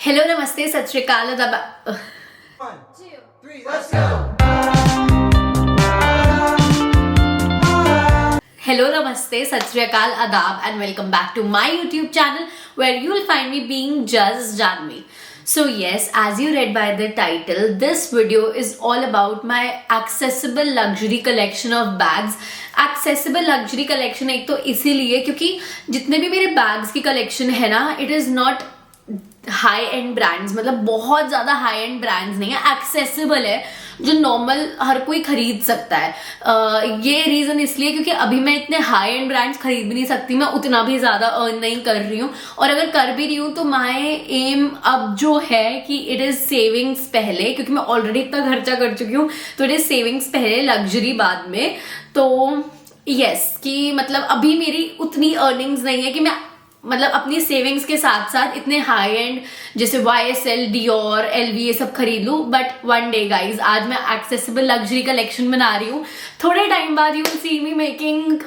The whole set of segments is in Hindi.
हेलो नमस्ते सत श्री अकाल आदाब। 1, 2, 3, let's go! Hello namaste sat shri akal adab and welcome back to my YouTube channel where you will find me being just Janvi. So yes, as you read by the title, this video is all about my accessible luxury collection of bags. Accessible luxury collection एक तो इसीलिए क्योंकि जितने भी मेरे bags की collection है ना, it is not high and brands, मतलब बहुत ज्यादा हाई एंड ब्रांड्स नहीं है, एक्सेसिबल है जो नॉर्मल हर कोई खरीद सकता है। ये रीजन इसलिए क्योंकि अभी मैं इतने हाई एंड ब्रांड्स खरीद भी नहीं सकती, मैं उतना भी ज्यादा अर्न नहीं कर रही हूँ, और अगर कर भी रही हूँ तो माय एम अब जो है कि इट इज सेविंग्स पहले, क्योंकि मैं ऑलरेडी इतना खर्चा कर चुकी हूँ, तो इट इज सेविंग्स पहले, लग्जरी बाद में। तो यस कि मतलब अभी मेरी उतनी अर्निंग्स नहीं है कि मैं मतलब अपनी सेविंग्स के साथ साथ इतने हाई एंड जैसे YSL, Dior, LV ये सब खरीद लूं। बट वन डे गाइज, आज मैं एक्सेसिबल लग्जरी कलेक्शन बना रही हूँ। थोड़े टाइम बाद you will see me making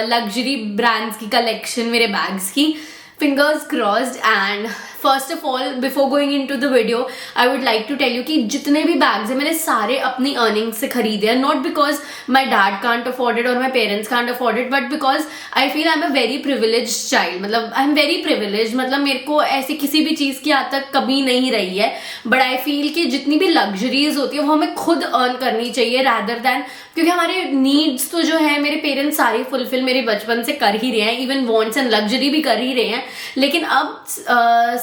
luxury brands की कलेक्शन मेरे बैग्स की। Fingers crossed. And first of all before going into the video I would like to tell you कि जितने भी बैग्स हैं मैंने सारे अपनी अर्निंग्स से खरीदे हैं, not because my dad can't afford it और my parents can't afford it, but because I feel I am a very privilege child. मतलब आई एम वेरी प्रिविलेज, मतलब मेरे को ऐसी किसी भी चीज की आज तक कमी नहीं रही है। बट आई फील कि जितनी भी लग्जरीज होती है वो हमें खुद अर्न करनी चाहिए रादर दैन, क्योंकि हमारे नीड्स तो जो है मेरे पेरेंट्स सारी फुलफिल मेरे बचपन से कर ही रहे हैं, इवन वांट्स एंड लग्जरी भी कर ही रहे हैं। लेकिन अब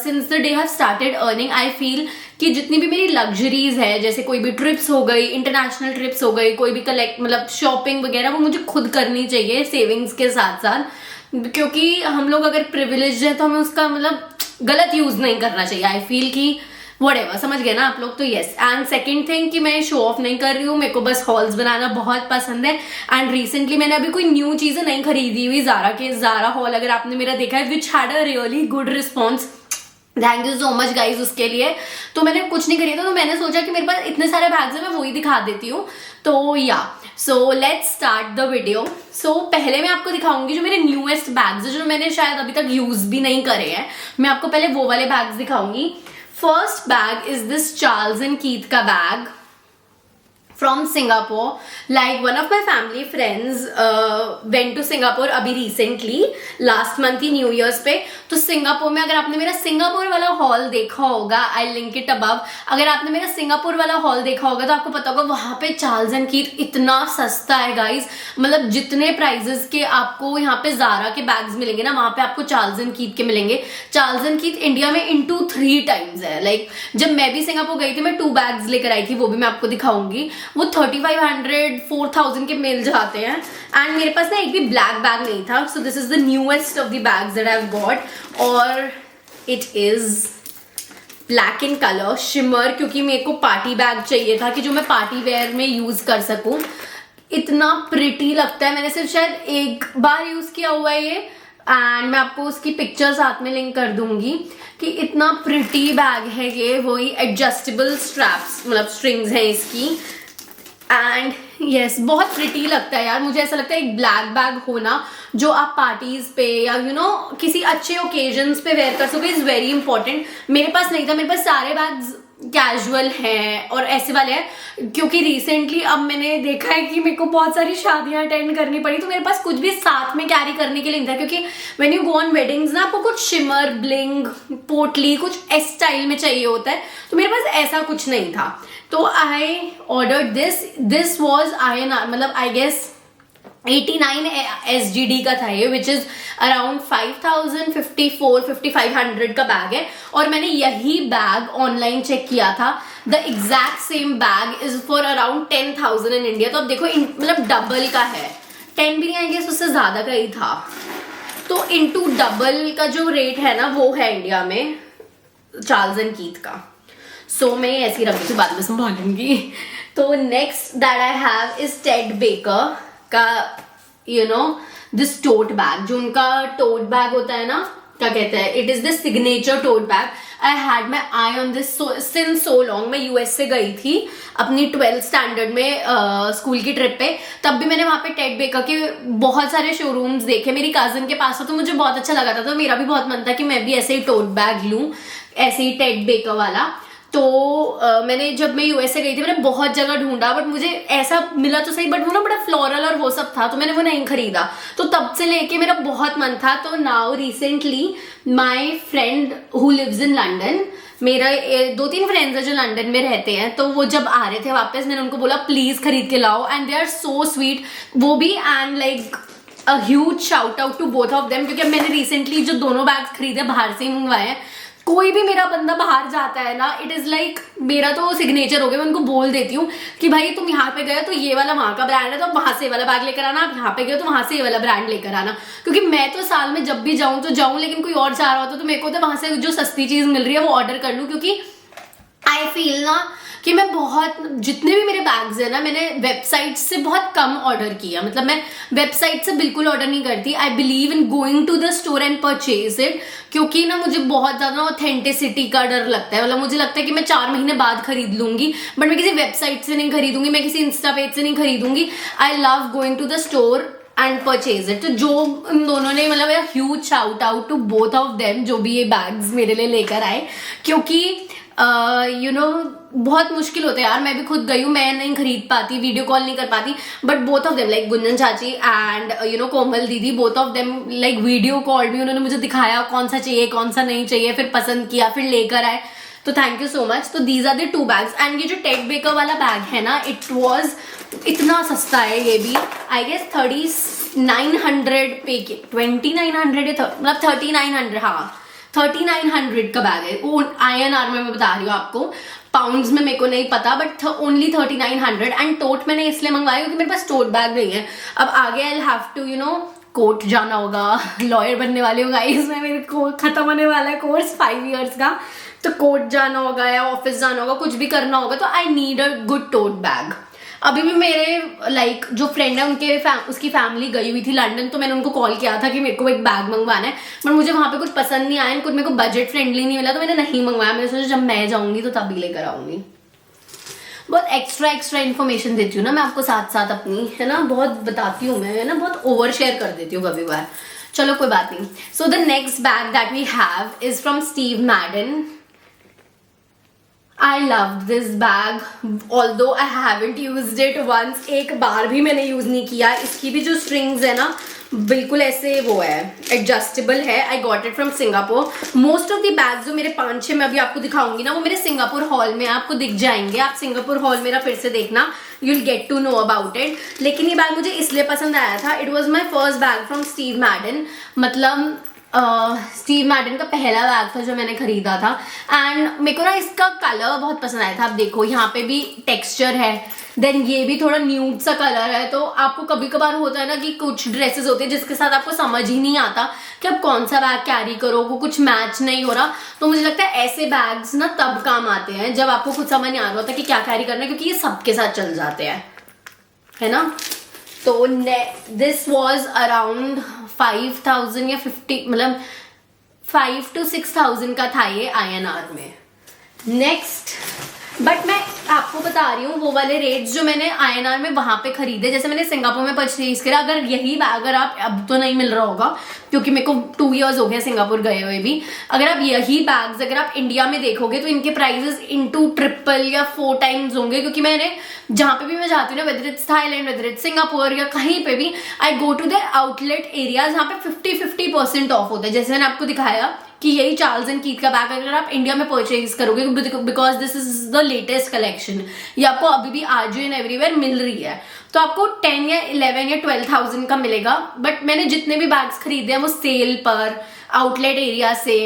since the day have started earning I feel कि जितनी भी मेरी लग्जरीज है, जैसे कोई भी ट्रिप्स हो गई, इंटरनेशनल ट्रिप्स हो गई, कोई भी कलेक्ट मतलब शॉपिंग वगैरह, वो मुझे खुद करनी चाहिए सेविंग्स के साथ साथ, क्योंकि हम लोग अगर प्रिविलेज है तो हमें उसका मतलब गलत यूज नहीं करना चाहिए। आई फील कि व्हाटएवर, समझ गए ना आप लोग। तो यस, एंड सेकंड थिंग कि मैं शो ऑफ नहीं कर रही हूँ, मेरे को बस हॉल्स बनाना बहुत पसंद है। एंड रिसेंटली मैंने अभी कोई न्यू चीजें नहीं खरीदी हुई जारा के, जारा हॉल अगर आपने मेरा देखा है, which had a really good response, thank you so much guys उसके लिए। तो मैंने कुछ नहीं खरीदा, तो मैंने सोचा कि मेरे पास इतने सारे बैग्स हैं, मैं वही दिखा देती हूँ। तो या so let's start the video. So पहले मैं आपको दिखाऊंगी जो मेरे न्यूएस्ट बैग्स है, जो मैंने शायद अभी तक यूज भी नहीं करे हैं। मैं आपको पहले वो वाले बैग्स दिखाऊंगी। First bag is this Charles and Keith का bag from Singapore. Like one of my family friends went to Singapore अभी recently, last month ही न्यू ईयर्स पे। तो सिंगापुर में अगर आपने मेरा सिंगापुर वाला हॉल देखा होगा, आई लिंक इट अबव, अगर आपने मेरा सिंगापुर वाला हॉल देखा होगा तो आपको पता होगा वहां पे चार्ल्स एंड कीथ इतना सस्ता है गाइज। मतलब जितने प्राइजेस के आपको यहाँ पे जारा के बैग्स मिलेंगे ना, वहां पे आपको चार्ल्स एंड कीथ के मिलेंगे। चार्ल्स एंड कीथ इंडिया में into 3 times है। लाइक जब मैं भी सिंगापुर गई थी, मैं 2 बैग्स लेकर आई थी, वो भी मैं आपको दिखाऊंगी। वो 3500 4000 के मिल जाते हैं। एंड मेरे पास ना एक भी ब्लैक बैग नहीं था, so this is the newest of the bags that I have got, और it is black in colour shimmer, क्योंकि मेरे को पार्टी बैग चाहिए था कि जो मैं पार्टी वेयर में यूज कर सकूं। इतना प्रिटी लगता है, मैंने सिर्फ शायद एक बार यूज किया हुआ है ये, एंड मैं आपको उसकी पिक्चर साथ में लिंक कर दूंगी कि इतना प्रिटी बैग है ये। वही एडजस्टेबल स्ट्रैप्स मतलब स्ट्रिंग्स हैं इसकी, एंड यस बहुत प्रिटी लगता है यार। मुझे ऐसा लगता है एक ब्लैक बैग होना जो आप पार्टीज पे या किसी अच्छे ओकेजन्स पे वेयर कर सको इज वेरी इंपॉर्टेंट। मेरे पास नहीं था, मेरे पास सारे बैग्स कैजुअल हैं और ऐसे वाले हैं, क्योंकि रिसेंटली अब मैंने देखा है कि मेरे को बहुत सारी शादियां अटेंड करनी पड़ी, तो मेरे पास कुछ भी साथ में कैरी करने के लिए नहीं था, क्योंकि when you go on weddings ना आपको कुछ शिमर, ब्लिंग, पोटली, कुछ एस स्टाइल में चाहिए होता है, तो मेरे पास ऐसा कुछ नहीं था। तो I ordered this was INR, मतलब आई गेस 89 SGD का था ये, विच इज अराउंड 5500 का बैग है। और मैंने यही बैग ऑनलाइन चेक किया था, the exact same bag is for around 10,000 in India. तो अब देखो मतलब डबल का है, 10 भी नहीं आई गेस, उससे ज्यादा का ही था। तो इनटू डबल का जो रेट है ना वो है इंडिया में चार्ल्स एंड कीथ का। सो मैं ऐसी रखी थी, बाद में संभालूंगी। तो next that I have is Ted baker का दिस टोट बैग, जो उनका टोट बैग होता है ना क्या कहते हैं, it is the signature tote bag. I had my eye on this since so long. मैं यूएस से गई थी अपनी 12th स्टैंडर्ड में स्कूल की ट्रिप पे. तब भी मैंने वहाँ पे टेड बेकर के बहुत सारे शोरूम्स देखे. मेरी कजन के पास था तो मुझे बहुत अच्छा लगा था, तो मेरा भी बहुत मन था कि मैं भी ऐसे ही टोट बैग लूँ, ऐसे ही टेड बेकर वाला. तो मैंने जब मैं यूएस से गई थी मैंने बहुत जगह ढूंढा, बट मुझे ऐसा मिला तो सही, बट वो ना बड़ा फ्लोरल और वो सब था, तो मैंने वो नहीं खरीदा. तो तब से लेके मेरा बहुत मन था. तो now recently my friend who lives in London, मेरा 2-3 फ्रेंड्स है जो लंदन में रहते हैं, तो वो जब आ रहे थे वापस मैंने उनको बोला प्लीज खरीद के लाओ, and they are so sweet वो भी. And like a huge shout out to both of them, क्योंकि मैंने रिसेंटली जो दोनों बैग्स खरीदे बाहर से ही मंगवाए हैं. कोई भी मेरा बंदा बाहर जाता है ना, इट इज लाइक मेरा तो सिग्नेचर हो गया. मैं उनको बोल देती हूँ कि भाई तुम यहाँ पे गए तो ये वाला वहां का ब्रांड है, तो वहां से ये वाला बैग लेकर आना, आप यहाँ पे गए तो वहां से ये वाला ब्रांड लेकर आना. क्योंकि मैं तो साल में जब भी जाऊं तो जाऊं, लेकिन कोई और जा रहा होता तो मेरे को तो वहां से जो सस्ती चीज मिल रही है वो ऑर्डर कर लूं. क्योंकि आई फील ना कि मैं बहुत, जितने भी मेरे बैग्स हैं ना, मैंने वेबसाइट से बहुत कम ऑर्डर किया. मतलब मैं वेबसाइट से बिल्कुल ऑर्डर नहीं करती. I believe in going to the store and purchase it, क्योंकि ना मुझे बहुत ज्यादा ऑथेंटिसिटी का डर लगता है. मतलब मुझे लगता है कि मैं 4 महीने बाद खरीद लूंगी, बट मैं किसी वेबसाइट से नहीं खरीदूंगी, मैं किसी इंस्टा पेज से नहीं खरीदूंगी. I love going to the store and purchase it. तो जो इन दोनों ने, मतलब huge shout out to both of them जो भी ये बैग्स मेरे लिए लेकर आए. क्योंकि यू नो बहुत मुश्किल होता है यार. मैं भी खुद गई हूँ, मैं नहीं खरीद पाती, वीडियो कॉल नहीं कर पाती, but both of them like Gunjan चाची एंड यू नो कोमल दीदी, both of them like video call भी, उन्होंने मुझे दिखाया कौन सा चाहिए कौन सा नहीं चाहिए, फिर पसंद किया, फिर लेकर आए. तो थैंक यू सो मच. तो these are the 2 bags. And ये जो टेड बेकर वाला बैग है ना, इट वॉज इतना सस्ता है. ये भी आई गेस 3900 पे के 2900 मतलब 3900, हाँ 3900 का बैग है. वो INR में मैं बता रही हूँ आपको, पाउंड्स में मेरे को नहीं पता, बट ओनली 3900. एंड टोट मैंने इसलिए मंगवाया क्योंकि मेरे पास टोट बैग नहीं है. अब आगे I have to you know court जाना होगा, लॉयर बनने वाले होगा, इसमें मेरे को खत्म होने वाला है कोर्स 5 years का. तो कोर्ट जाना होगा या ऑफिस जाना होगा, कुछ भी करना होगा, तो I need a good tote bag. अभी भी मेरे लाइक जो फ्रेंड है उनके उसकी फैमिली गई हुई थी लंदन, तो मैंने उनको कॉल किया था कि मेरे को एक बैग मंगवाना है, बट मुझे वहां पे कुछ पसंद नहीं आया, कुछ मेरे को बजट फ्रेंडली नहीं मिला, तो मैंने नहीं मंगवाया. मैंने सोचा जब मैं जाऊंगी तो तभी लेकर आऊंगी. बहुत एक्स्ट्रा इन्फॉर्मेशन देती हूँ ना मैं आपको साथ साथ अपनी, है ना, बहुत बताती हूँ मैं, है ना, बहुत ओवर शेयर कर देती हूँ कभी बार. चलो कोई बात नहीं. So the next bag that we have is from Steve Madden. I loved this bag, although I haven't used it once. एक बार भी मैंने यूज नहीं किया. इसकी भी जो स्ट्रिंग्स है ना बिल्कुल ऐसे वो है, एडजस्टेबल है. I got it from Singapore. Most of the bags जो मेरे 5-6 मैं अभी आपको दिखाऊंगी ना, वो मेरे सिंगापुर हॉल में आपको दिख जाएंगे. आप सिंगापुर हॉल मेरा फिर से देखना, you will get to know about it. लेकिन ये बैग मुझे इसलिए पसंद आया था, it was my first bag from Steve Madden. मतलब स्टीव मैडन का पहला बैग था जो मैंने खरीदा था. एंड मेरे को ना इसका कलर बहुत पसंद आया था. आप देखो यहाँ पे भी टेक्सचर है, देन ये भी थोड़ा न्यूड सा कलर है. तो आपको कभी कभार होता है ना कि कुछ ड्रेसेस होती है जिसके साथ आपको समझ ही नहीं आता कि आप कौन सा बैग कैरी करो, वो कुछ मैच नहीं हो रहा. तो मुझे लगता है ऐसे बैग्स ना तब काम आते हैं जब आपको कुछ समझ नहीं आ रहा होता कि क्या कैरी करना है, क्योंकि ये सबके साथ चल जाते हैं, है ना. तो दिस वॉज अराउंड 5000 या 50, मतलब 5 to 6000 का था ये INR में. नेक्स्ट, बट मैं आपको बता रही हूँ वो वाले रेट्स जो मैंने INR में वहां पे खरीदे. जैसे मैंने सिंगापुर में परचेज करा, अगर यही बैग अगर आप, अब तो नहीं मिल रहा होगा क्योंकि मेरे को 2 years हो गया सिंगापुर गए हुए भी, अगर आप यही बैग्स अगर आप इंडिया में देखोगे तो इनके प्राइसेस into 3 या 4 times होंगे. क्योंकि मैंने जहां पे भी मैं जाती हूँ ना, whether it's Thailand, whether it's Singapore या कहीं पे भी, I go to the outlet area जहाँ पे 50% ऑफ होता है. जैसे मैंने आपको दिखाया कि यही चार्ल्स एंड कीथ का बैग अगर आप इंडिया में परचेज करोगे, because this is the latest collection, ये आपको अभी भी आजियो एंड एवरीवेयर मिल रही है, तो आपको 10 या 11 या 12,000 का मिलेगा. बट मैंने जितने भी बैग्स खरीदे हैं वो सेल पर, आउटलेट एरिया से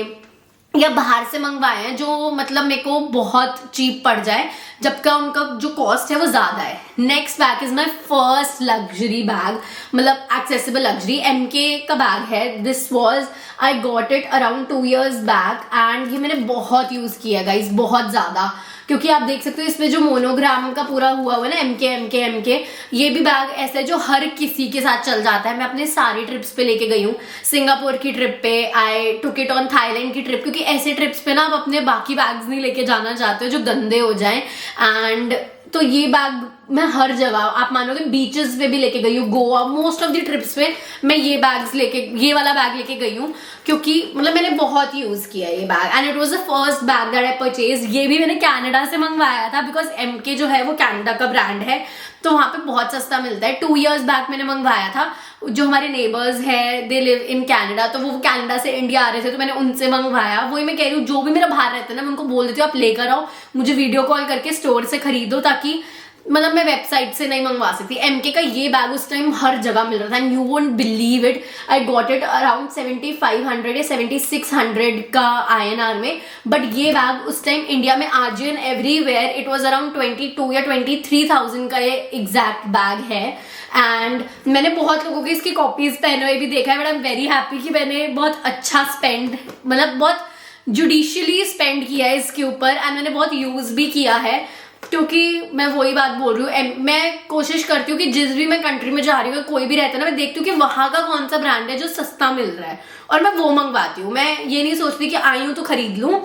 या बाहर से मंगवाए हैं, जो मतलब मेरे को बहुत चीप पड़ जाए, जबकि उनका जो कॉस्ट है वो ज्यादा है. Next bag is my first luxury bag, मतलब एक्सेसिबल लग्जरी. MK का बैग है. This was, I got it around 2 years back, and ये मैंने बहुत यूज किया गाइज, बहुत ज्यादा. क्योंकि आप देख सकते हो इसमें जो मोनोग्राम का पूरा हुआ हुआ ना MK, ये भी बैग ऐसा है जो हर किसी के साथ चल जाता है। मैं अपने सारी ट्रिप्स पे लेके गई हूँ, सिंगापुर की ट्रिप पे, आई टुक इट ऑन थाईलैंड की ट्रिप, क्योंकि ऐसे ट्रिप्स पे ना आप अपने बाकी बैग्स नहीं लेके जाना चाहते हो जो गंदे हो जाएं। एंड तो ये बैग मैं हर जगह, आप मानोगे बीचेस पे भी लेके गई हूँ, Goa, most of the trips पे मैं ये वाला बैग लेके गई हूँ, क्योंकि मतलब मैंने बहुत यूज किया ये bag and it was the first bag that I purchase. ये भी मैंने कनाडा से मंगवाया था, बिकॉज MK जो है वो कनाडा का ब्रांड है, तो वहां पे बहुत सस्ता मिलता है। 2 years बैक मैंने मंगवाया था, जो हमारे नेबर्स है दे लिव इन कनाडा, तो वो कनाडा से इंडिया आ रहे थे तो मैंने उनसे मंगवाया। वही मैं कह रही हूँ, जो भी मेरा बाहर रहता है ना, मैं उनको बोल देती हूँ आप लेकर आओ, मुझे वीडियो कॉल करके स्टोर से खरीदो, ताकि मतलब मैं वेबसाइट से नहीं मंगवा सकती। MK का ये बैग उस टाइम हर जगह मिल रहा था and you won't believe it, I got it around 7500 या 7600 का INR में। बट ये बैग उस टाइम इंडिया में आजियन एवरीवेयर इट वाज अराउंड 22 या 23,000 का ये एग्जैक्ट बैग है। एंड मैंने बहुत लोगों के इसकी कॉपीज पहने हुए भी देखा है, but I am very happy कि मैंने बहुत अच्छा स्पेंड, मतलब बहुत जुडिशियली स्पेंड किया है इसके ऊपर एंड मैंने बहुत यूज भी किया है। क्योंकि मैं वही बात बोल रही हूँ, मैं कोशिश करती हूँ कि जिस भी मैं कंट्री में जा रही हूँ, कोई भी रहता है ना, मैं देखती हूँ कि वहां का कौन सा ब्रांड है जो सस्ता मिल रहा है और मैं वो मंगवाती हूँ। मैं ये नहीं सोचती कि आई हूँ तो खरीद लूँ,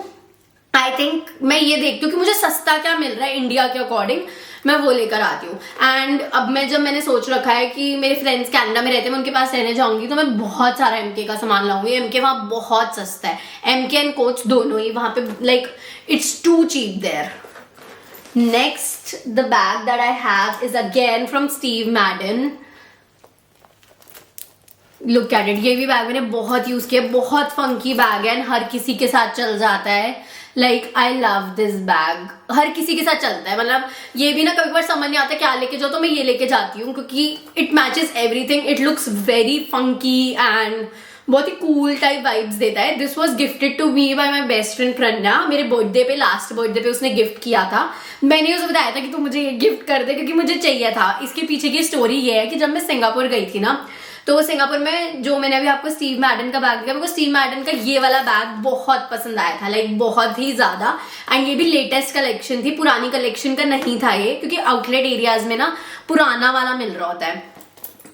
आई थिंक मैं ये देखती हूँ कि मुझे सस्ता क्या मिल रहा है इंडिया के अकॉर्डिंग, मैं वो लेकर आती हूँ। एंड अब मैंने सोच रखा है कि मेरे फ्रेंड्स कनाडा में रहते हैं, मैं उनके पास रहने जाऊंगी तो मैं बहुत सारा MK का सामान लाऊंगी। MK वहाँ बहुत सस्ता है, MK एंड कोच दोनों ही वहाँ पे, like it's too cheap there. Next, the bag that I have is again from Steve Madden. Look at it. ये भी बैग मैंने बहुत यूज किया, बहुत फंकी बैग है, हर किसी के साथ चल जाता है। Like I love this bag. हर किसी के साथ चलता है, मतलब ये भी ना कभी बार समझ नहीं आता क्या लेके जाओ, तो मैं ये लेके जाती हूँ क्योंकि it matches everything. It looks very funky and बहुत ही कूल टाइप वाइब्स देता है। This was gifted to me by my best friend Pranya, मेरे बर्थडे पे, लास्ट बर्थडे पे उसने गिफ्ट किया था। मैंने उसे बताया था कि तू मुझे ये गिफ्ट कर दे क्योंकि मुझे चाहिए था। इसके पीछे की स्टोरी ये है कि जब मैं सिंगापुर गई थी ना, तो सिंगापुर में जो मैंने अभी आपको स्टीव मैडन का बैग दिया, मेरे को स्टीव मैडन का ये वाला बैग बहुत पसंद आया था, लाइक बहुत ही ज्यादा। एंड ये भी लेटेस्ट कलेक्शन थी, पुरानी कलेक्शन का नहीं था ये, क्योंकि आउटलेट एरियाज में ना पुराना वाला मिल रहा होता है,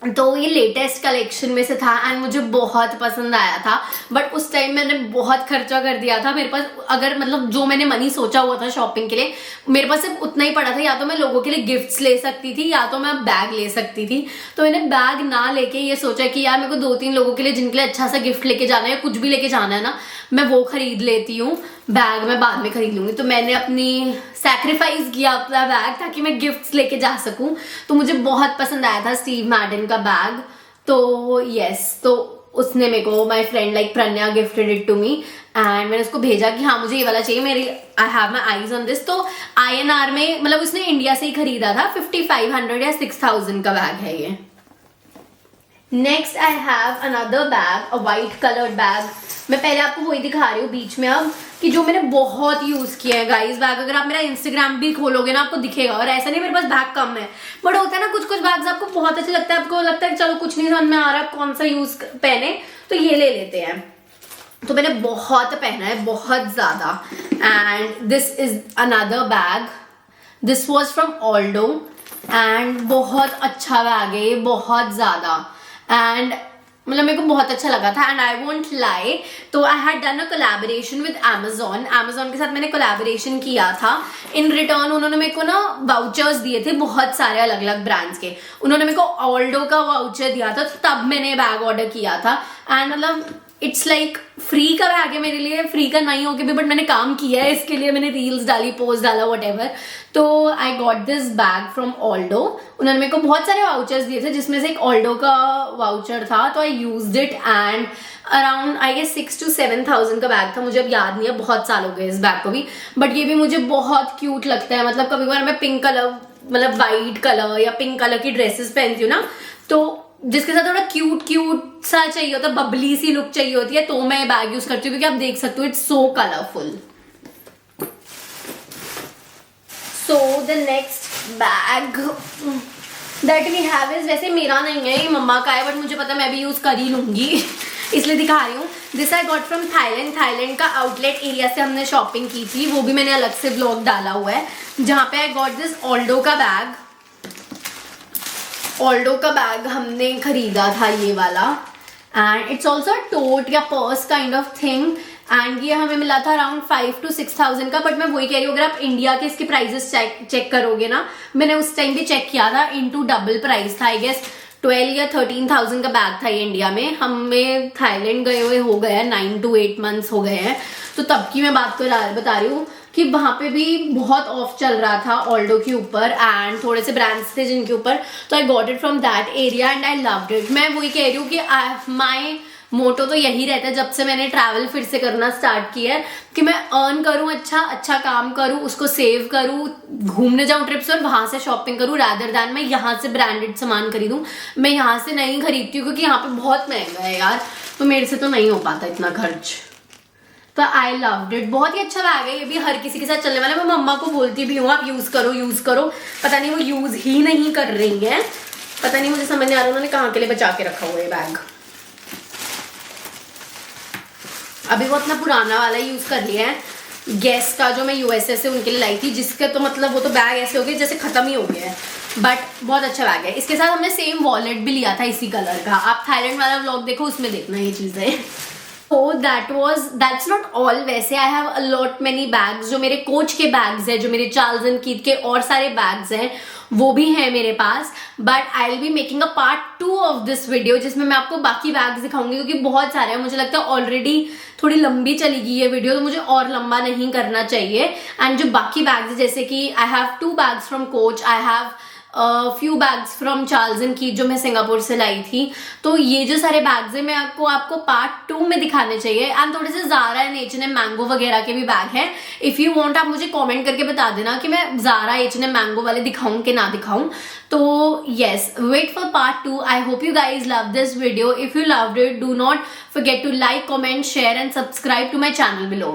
तो ये लेटेस्ट कलेक्शन में से था एंड मुझे बहुत पसंद आया था। बट उस टाइम मैंने बहुत खर्चा कर दिया था, मेरे पास अगर मतलब जो मैंने मनी सोचा हुआ था शॉपिंग के लिए, मेरे पास सिर्फ उतना ही पड़ा था, या तो मैं लोगों के लिए गिफ्ट्स ले सकती थी या तो मैं बैग ले सकती थी। तो मैंने बैग ना लेके ये सोचा कि यार मेरे को 2-3 लोगों के लिए जिनके लिए अच्छा सा गिफ्ट लेके जाना है या कुछ भी लेके जाना है ना, मैं वो खरीद लेती हूँ, बैग मैं बाद में खरीद लूंगी। तो मैंने अपनी सैक्रिफाइस किया अपना बैग ताकि मैं गिफ्ट्स लेके जा सकूं। तो मुझे बहुत पसंद आया था स्टीव मैडन का बैग। तो यस, तो उसने मेरे को, my friend like Pranya gifted it to me and मैंने उसको भेजा कि हाँ मुझे ये वाला चाहिए, मेरी I have my eyes on this. तो INR में, मतलब उसने इंडिया से ही खरीदा था, 5500 या 6000 का बैग है ये। Next I have another bag, a white coloured bag. मैं पहले आपको वही दिखा रही हूँ बीच में अब, कि जो मैंने बहुत यूज किया है गाइस बैग। अगर आप मेरा इंस्टाग्राम भी खोलोगे ना, आपको दिखेगा। और ऐसा नहीं मेरे पास बैग कम है, बट होता है ना कुछ कुछ बैग्स आपको बहुत अच्छे लगता है, आपको लगता है चलो कुछ नहीं समझ में आ रहा कौन सा यूज पहने, तो ये ले लेते हैं। तो मैंने बहुत पहना है, बहुत ज्यादा। And this is another bag, this was from ऑल्डो and बहुत अच्छा बैग है ये, बहुत ज्यादा। एंड मतलब मेरे को बहुत अच्छा लगा था एंड आई वोंट लाई, तो I had done a collaboration with Amazon के साथ मैंने कोलैबोरेशन किया था। इन रिटर्न उन्होंने मेरे को ना वाउचर्स दिए थे बहुत सारे अलग अलग ब्रांड्स के। उन्होंने मेरे को ऑल्डो का वाउचर दिया था, तब मैंने बैग ऑर्डर किया था। एंड मतलब इट्स लाइक फ्री का बैग है मेरे लिए, फ्री का नहीं होके भी, बट मैंने काम किया है इसके लिए, मैंने रील्स डाली, पोस्ट डाला, व्हाटएवर। तो I got this bag from ऑल्डो। उन्होंने मेरे को बहुत सारे वाउचर्स दिए थे, जिसमें से एक ऑल्डो का वाउचर था, तो I used it and around I guess 6,000 to 7,000 का बैग था, मुझे अब याद नहीं है, बहुत साल हो गए इस बैग को भी। बट ये भी मुझे बहुत क्यूट लगता है, मतलब कभी बार मैं पिंक कलर, मतलब वाइट कलर या पिंक कलर की ड्रेसेस पहनती हूँ ना, तो जिसके साथ थोड़ा क्यूट सा चाहिए होता है, बबली सी लुक चाहिए होती है, तो मैं बैग यूज करती हूँ, क्योंकि आप देख सकते हो it's so colourful. So the next bag that we have is, वैसे मेरा नहीं है, ये मम्मा का है, बट मुझे पता है मैं भी यूज कर ही लूंगी। इसलिए दिखा रही हूँ। This I got from Thailand. Thailand का आउटलेट एरिया से हमने शॉपिंग की थी, वो भी मैंने अलग से ब्लॉग डाला हुआ है, जहाँ पे आई गॉट दिस ऑल्डो का बैग। ऑल्डो का बैग हमने खरीदा था ये वाला, एंड इट्स ऑल्सो टोट या purse kind of thing, and ये हमें मिला था अराउंड 5 to 6,000 का। बट मैं वही कह रही हूँ, अगर आप इंडिया के इसके प्राइजेस चेक करोगे ना, मैंने उस टाइम भी चेक किया था, इनटू डबल प्राइस था। आई गेस 12 या 13,000 का बैग था ये इंडिया में। हमें थाईलैंड गए हुए हो गया 9 to 8 months हो गए हैं, तो तब की मैं बात को बता रही हूँ कि वहां पे भी बहुत ऑफ चल रहा था ऑल्डो के ऊपर, एंड थोड़े से ब्रांड्स थे जिनके ऊपर, तो I got it from that area and I loved it. मैं वही कह रही हूँ कि माई मोटो तो यही रहता है जब से मैंने ट्रैवल फिर से करना स्टार्ट किया है, कि मैं अर्न करूं, अच्छा काम करूं, उसको सेव करूं, घूमने जाऊं ट्रिप्स और वहां से शॉपिंग करूं, रादर दैन मैं यहाँ से ब्रांडेड सामान खरीदूं। मैं यहाँ से नहीं खरीदती हूँ क्योंकि यहाँ पे बहुत महंगा है यार, तो मेरे से तो नहीं हो पाता इतना खर्च। तो आई लव्ड इट, बहुत ही अच्छा बैग है ये भी, हर किसी के साथ चलने वाला है। मैं मम्मा को बोलती भी हूँ आप यूज करो, पता नहीं वो यूज ही नहीं कर रही है, पता नहीं, मुझे समझ नहीं आ रहा उन्होंने कहाँ के लिए बचा के रखा हुआ है बैग। अभी वो अपना पुराना वाला यूज कर लिया है, गेस का, जो मैं यूएसए से उनके लिए लाई थी, जिसके तो मतलब वो तो बैग ऐसे हो गए जैसे खत्म ही हो गया है, बट बहुत अच्छा बैग है। इसके साथ हमने सेम वॉलेट भी लिया था इसी कलर का, आप थाईलैंड वाला व्लॉग देखो, उसमें देखना ये चीजें। तो दैट्स नॉट ऑल। वैसे I have a lot many bags, जो मेरे कोच के बैग्स हैं, जो मेरे चार्ल्स एंड कीथ के और सारे बैग्स हैं वो भी हैं मेरे पास, but I will be making a part 2 of this video, जिसमें मैं आपको बाकी बैग्स दिखाऊंगी, क्योंकि बहुत सारे हैं। मुझे लगता है ऑलरेडी थोड़ी लंबी चली गई है वीडियो, तो मुझे और लंबा नहीं करना चाहिए। एंड जो बाकी बैग्स, जैसे कि I have 2 bags from coach, I have few bags from Charles and Keith जो मैं सिंगापुर से लाई थी, तो ये जो सारे बैग्स हैं मैं आपको पार्ट 2 में दिखाने चाहिए। एंड थोड़े से ज़ारा एंड H&M मैंगो वगैरह के भी बैग हैं। इफ़ यू वांट, आप मुझे कमेंट करके बता देना कि मैं ज़ारा H&M मैंगो वाले दिखाऊं कि ना दिखाऊं। तो yes, wait for part 2। I hope you guys love this video. If you loved it, do not forget to like, comment, share and subscribe to my channel below.